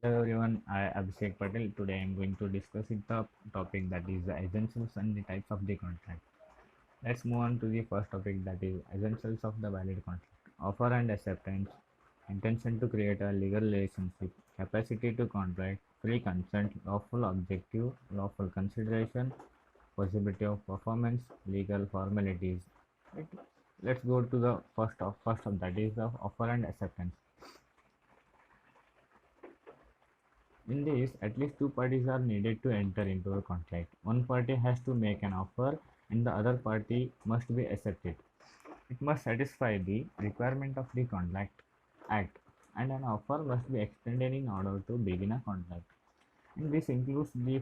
Hello everyone, I Abhishek Patel. Today I am going to discuss the topic that is the essentials and the types of the contract. Let's move on to the first topic, that is essentials of the valid contract. Offer and acceptance, intention to create a legal relationship, capacity to contract, free consent, lawful objective, lawful consideration, possibility of performance, legal formalities. Let, let's go to the first of that is the offer and acceptance. In this, at least two parties are needed to enter into a contract. One party has to make an offer and the other party must be accepted. It must satisfy the requirement of the Contract Act, and an offer must be extended in order to begin a contract. And this includes the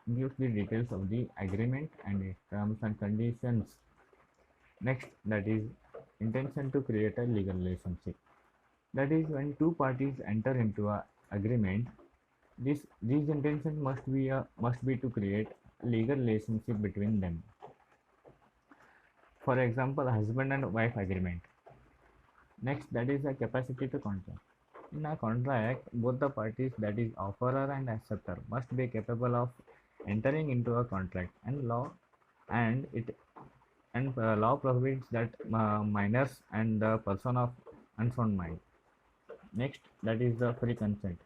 includes the details of the agreement and its terms and conditions. Next, that is intention to create a legal relationship. That is when two parties enter into a agreement. These intentions must be to create a legal relationship between them. For example, husband and wife agreement. Next, that is a capacity to contract. In a contract, both the parties, that is offerer and acceptor, must be capable of entering into a contract, and it and law prohibits that minors and the person of unsound mind. Next, that is the free consent.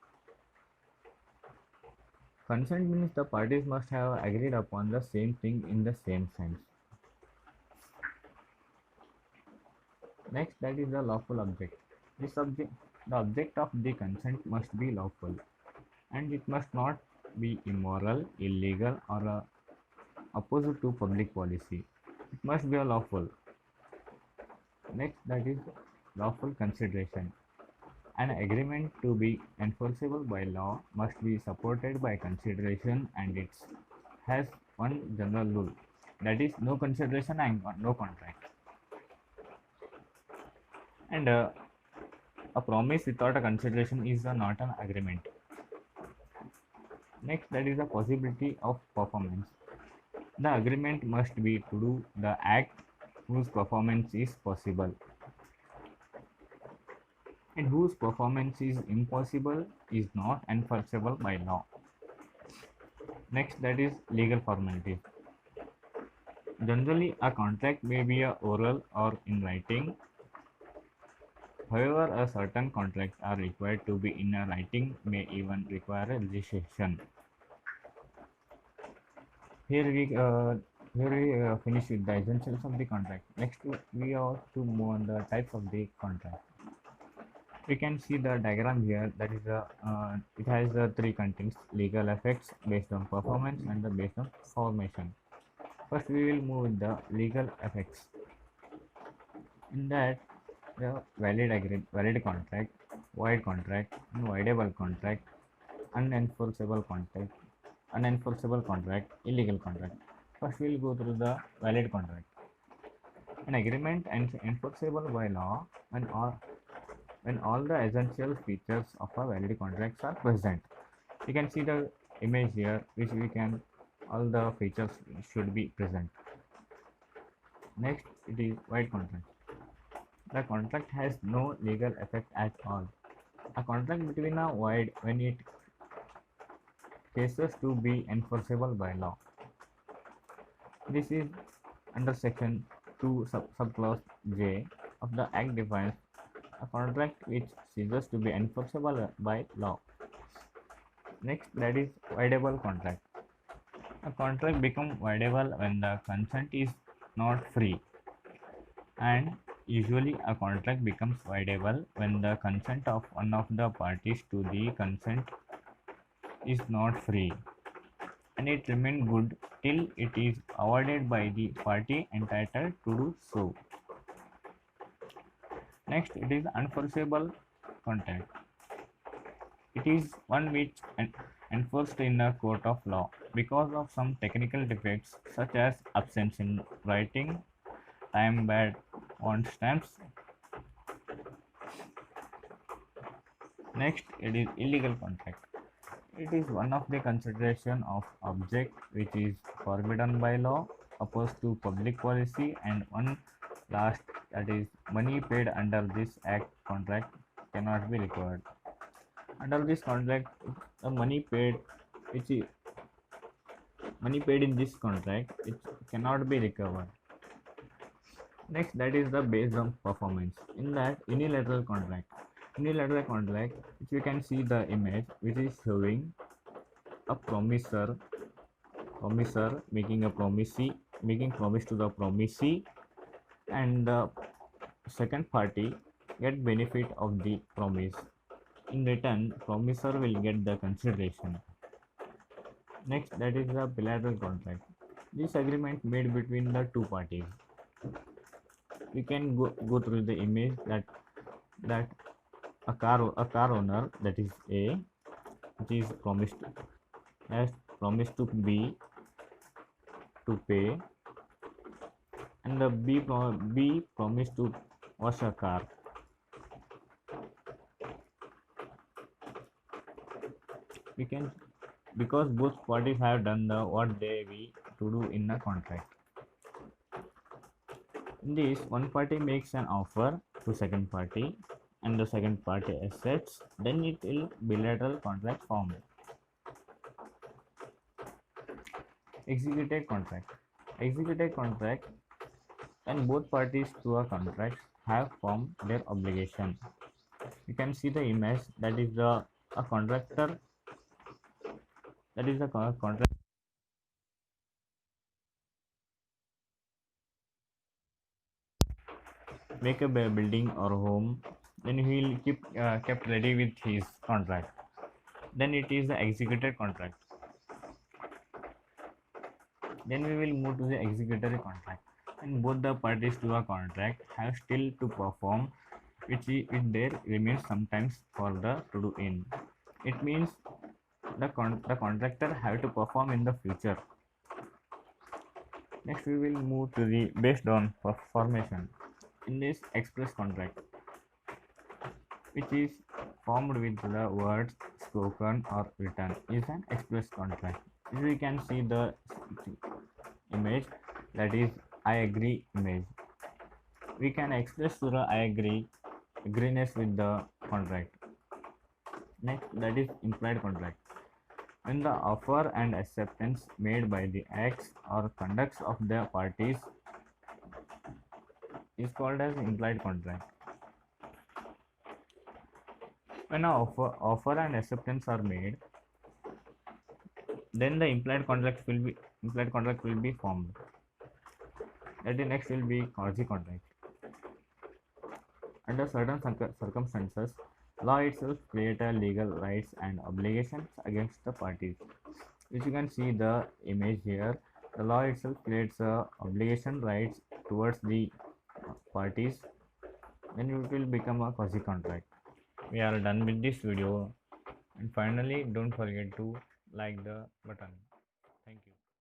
Consent means the parties must have agreed upon the same thing in the same sense. Next, that is the lawful object. The object of the consent must be lawful, and it must not be immoral, illegal, or opposed to public policy. It must be a lawful. Next, that is lawful consideration. An agreement to be enforceable by law must be supported by consideration, and it has one general rule, that is no consideration and no contract. And a promise without a consideration is not an agreement. Next, that is the possibility of performance. The agreement must be to do the act whose performance is possible, and whose performance is impossible is not enforceable by law. Next, that is legal formalities. Generally, a contract may be a oral or in writing. However, a certain contracts are required to be in a writing, may even require a registration. Here we finish with the essentials of the contract. Next, we have to move on the types of the contract. We can see the diagram here. That is it has the three contents: legal effects based on performance and the based on formation. First, we will move with the legal effects. In that, the valid contract, void contract, unvoidable contract, unenforceable contract, illegal contract. First, we will go through the valid contract. An agreement and enforceable by law when all the essential features of a valid contract are present. You can see the image here, which we can all the features should be present. Next, it is void contract. The contract has no legal effect at all. A contract between a void when it ceases to be enforceable by law. This is under section 2 subclause J of the Act defines a contract which ceases to be enforceable by law. Next, that is voidable contract. A contract becomes voidable when the consent is not free, and usually a contract becomes voidable when the consent of one of the parties to the consent is not free, and it remains good till it is awarded by the party entitled to do so. Next, it is unenforceable contract. It is one which enforced in a court of law because of some technical defects such as absence in writing, time bad on stamps. Next, it is illegal contract. It is one of the consideration of object which is forbidden by law, opposed to public policy, and one last, that is money paid under this act contract cannot be recovered. Under this contract, the which is money paid in this contract, it cannot be recovered. Next, that is the based on performance. In that unilateral contract, which you can see the image, which is showing a promiser making promise to the promisee, and the second party get benefit of the promise. In return, promiser will get the consideration. Next, that is the bilateral contract. This agreement made between the two parties. We can go through the image that a car owner, that is A, which is has promised to B to pay, and the B promised to wash a car. We can, because both parties have done the what they we to do in the contract. In this, one party makes an offer to second party and the second party accepts, then it will bilateral contract formed. Executed contract, when both parties to a contract have formed their obligation. You can see the image, that is the a contractor, that is the contract make a building or home, then he will keep kept ready with his contract. Then it is the executed contract. Then we will move to the executory contract. And both the parties to a contract have still to perform, which there remains sometimes for the to do in. It means the contractor have to perform in the future. Next, we will move to the based on formation. In this express contract, which is formed with the words spoken or written, is an express contract. If we can see the image, that is I agree image, we can express to the agreeness with the contract. Next, that is implied contract. When the offer and acceptance made by the acts or conducts of the parties is called as implied contract. When an offer and acceptance are made, then the implied contract will be formed. That is, next will be quasi contract. Under certain circumstances, law itself creates legal rights and obligations against the parties. Which you can see the image here. The law itself creates obligation rights towards the parties. Then it will become a quasi contract. We are done with this video, and finally, don't forget to like the button.